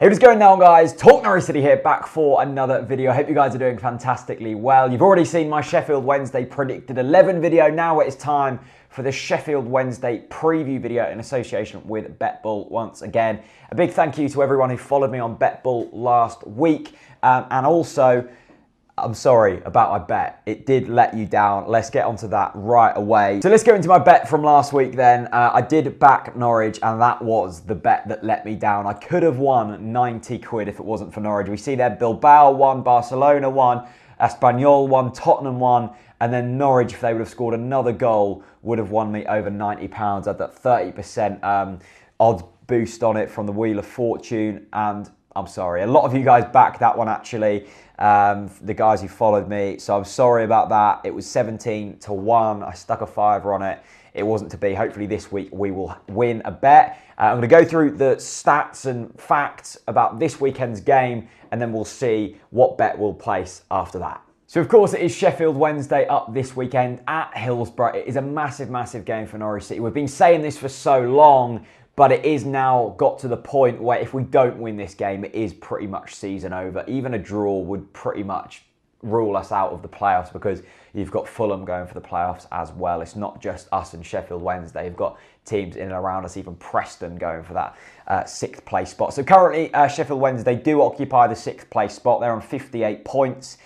Hey, what's going on, guys? TalkNorwichCity here, back for another video. I hope you guys are doing fantastically well. You've already seen my Sheffield Wednesday predicted 11 video. Now it is time for the Sheffield Wednesday preview video in association with BetBull once again. A big thank you to everyone who followed me on BetBull last week. And also, I'm sorry about my bet. It did let you down. Let's get onto that right away. So let's go into my bet from last week then. I did back Norwich, and that was the bet that let me down. I could have won 90 quid if it wasn't for Norwich. We see there Bilbao won, Barcelona won, Espanyol won, Tottenham won, and then Norwich, if they would have scored another goal, would have won me over £90. I had that 30% odds boost on it from the Wheel of Fortune, and I'm sorry, a lot of you guys backed that one actually, the guys who followed me, so I'm sorry about that. It was 17 to 1, I stuck a fiver on it. It wasn't to be. Hopefully this week we will win a bet. I'm going to go through the stats and facts about this weekend's game, and then we'll see what bet we'll place after that. So of course it is Sheffield Wednesday up this weekend at Hillsborough. It is a massive, massive game for Norwich City. We've been saying this for so long, but it is now got to the point where if we don't win this game, it is pretty much season over. Even a draw would pretty much rule us out of the playoffs, because you've got Fulham going for the playoffs as well. It's not just us and Sheffield Wednesday. You've got teams in and around us, even Preston going for that 6th place spot. So currently Sheffield Wednesday do occupy the 6th place spot. They're on 58 points.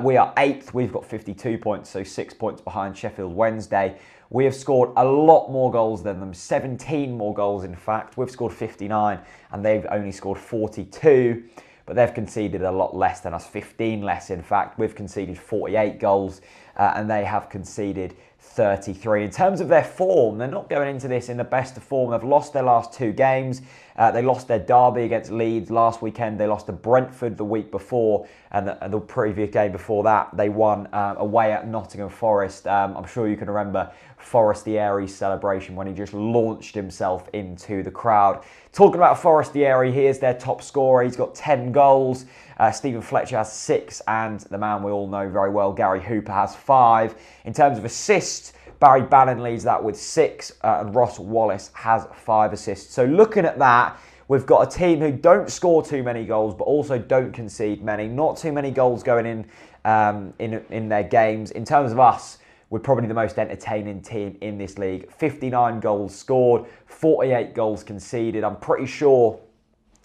We are 8th. We've got 52 points, so 6 points behind Sheffield Wednesday. We have scored a lot more goals than them, 17 more goals in fact. We've scored 59 and they've only scored 42, but they've conceded a lot less than us, 15 less in fact. We've conceded 48 goals and they have conceded 33. In terms of their form, they're not going into this in the best of form. They've lost their last 2 games. They lost their derby against Leeds last weekend. They lost to Brentford the week before, and the previous game before that, they won away at Nottingham Forest. I'm sure you can remember Forestieri's celebration when he just launched himself into the crowd. Talking about Forestieri, here's their top scorer. He's got 10 goals. Stephen Fletcher has 6, and the man we all know very well, Gary Hooper, has 5. In terms of assists, Barry Bannon leads that with 6, and Ross Wallace has 5 assists. So looking at that, we've got a team who don't score too many goals, but also don't concede many. Not too many goals going in their games. In terms of us, we're probably the most entertaining team in this league. 59 goals scored, 48 goals conceded. I'm pretty sure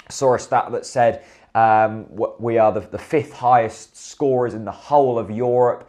I saw a stat that said we are the 5th highest scorers in the whole of Europe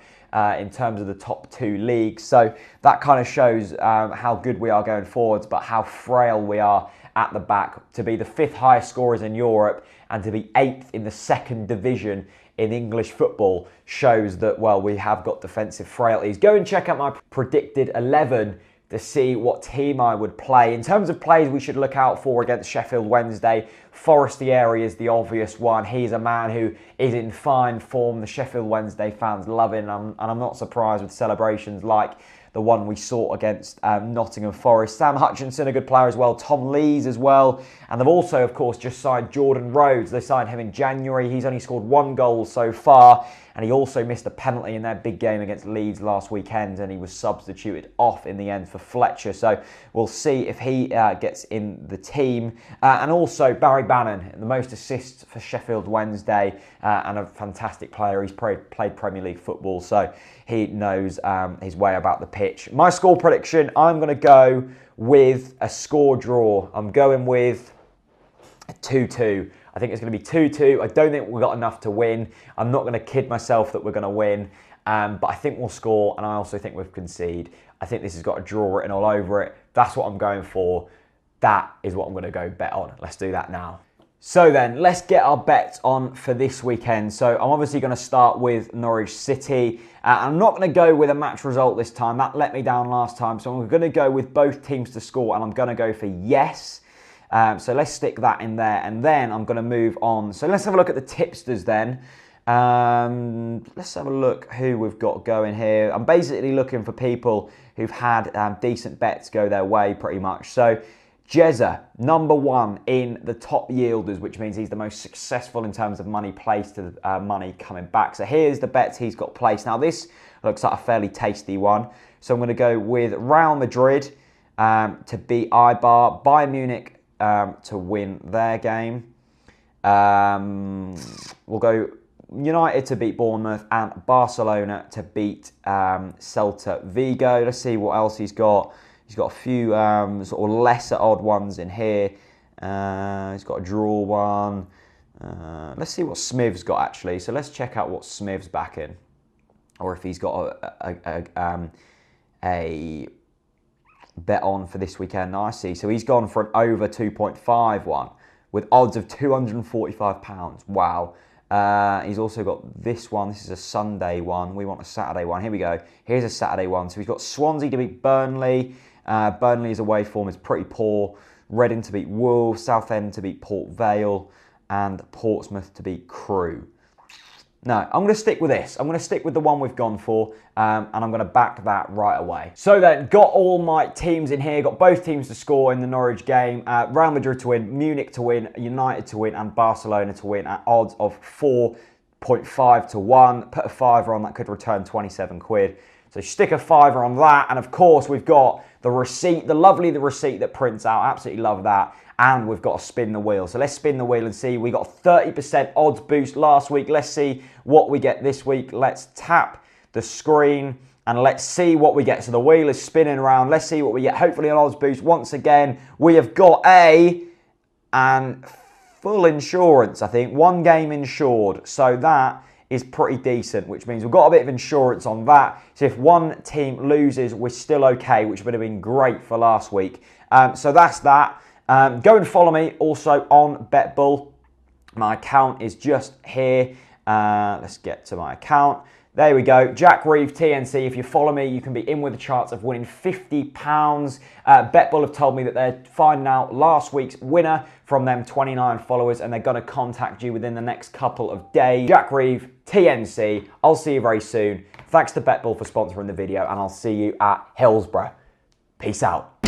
in terms of the top 2 leagues. So that kind of shows how good we are going forwards, but how frail we are at the back. To be the 5th highest scorers in Europe and to be 8th in the 2nd division in English football shows that, well, we have got defensive frailties. Go and check out my predicted 11 to see what team I would play. In terms of plays we should look out for against Sheffield Wednesday, Forestieri is the obvious one. He's a man who is in fine form. The Sheffield Wednesday fans love him, and I'm not surprised with celebrations like the one we saw against Nottingham Forest. Sam Hutchinson, a good player as well. Tom Lees as well. And they've also, of course, just signed Jordan Rhodes. They signed him in January. He's only scored 1 goal so far. And he also missed a penalty in their big game against Leeds last weekend, and he was substituted off in the end for Fletcher. So we'll see if he gets in the team. And also Barry Bannon, the most assists for Sheffield Wednesday, and a fantastic player. He's played Premier League football, so he knows his way about the pitch. My score prediction, I'm going to go with a score draw. I'm going with a 2-2. I think it's going to be 2-2. I don't think we've got enough to win. I'm not going to kid myself that we're going to win, but I think we'll score, and I also think we've conceded. I think this has got a draw written all over it. That's what I'm going for. That is what I'm going to go bet on. Let's do that now. So then, let's get our bets on for this weekend. So I'm obviously going to start with Norwich City. I'm not going to go with a match result this time. That let me down last time. So I'm going to go with both teams to score, and I'm going to go for yes. So let's stick that in there, and then I'm going to move on. So let's have a look at the tipsters then. Let's have a look who we've got going here. I'm basically looking for people who've had decent bets go their way pretty much. So Jezza, number 1 in the top yielders, which means he's the most successful in terms of money placed to money coming back. So here's the bets he's got placed. Now this looks like a fairly tasty one. So I'm going to go with Real Madrid to beat Eibar, Bayern Munich to win their game. We'll go United to beat Bournemouth and Barcelona to beat Celta Vigo. Let's see what else he's got. He's got a few sort of lesser odd ones in here. He's got a draw one. Let's see what Smith's got actually. So let's check out what Smith's back in, or if he's got a bet on for this weekend. I see. So he's gone for an over 2.51 with odds of £245. Wow. He's also got this one. This is a Sunday one. We want a Saturday one. Here we go. Here's a Saturday one. So he's got Swansea to beat Burnley. Burnley's away form is pretty poor. Reading to beat Wolves. Southend to beat Port Vale. And Portsmouth to beat Crewe. No, I'm going to stick with this. I'm going to stick with the one we've gone for, and I'm going to back that right away. So then, got all my teams in here. Got both teams to score in the Norwich game. Real Madrid to win, Munich to win, United to win, and Barcelona to win at odds of 4.5 to 1. Put a fiver on, that could return 27 quid. So stick a fiver on that. And of course, we've got the receipt, the receipt that prints out. Absolutely love that. And we've got to spin the wheel. So let's spin the wheel and see. We got 30% odds boost last week. Let's see what we get this week. Let's tap the screen and let's see what we get. So the wheel is spinning around. Let's see what we get. Hopefully an odds boost. Once again, we have got and full insurance, I think. 1 game insured. So that is pretty decent, which means we've got a bit of insurance on that. So if one team loses, we're still okay, which would have been great for last week. So that's that. Go and follow me also on BetBull. My account is just here. Let's get to my account. There we go. JackReeveTNC. If you follow me, you can be in with a chance of winning £50. BetBull have told me that they're finding out last week's winner from them 29 followers, and they're going to contact you within the next couple of days. JackReeveTNC. I'll see you very soon. Thanks to BetBull for sponsoring the video, and I'll see you at Hillsborough. Peace out.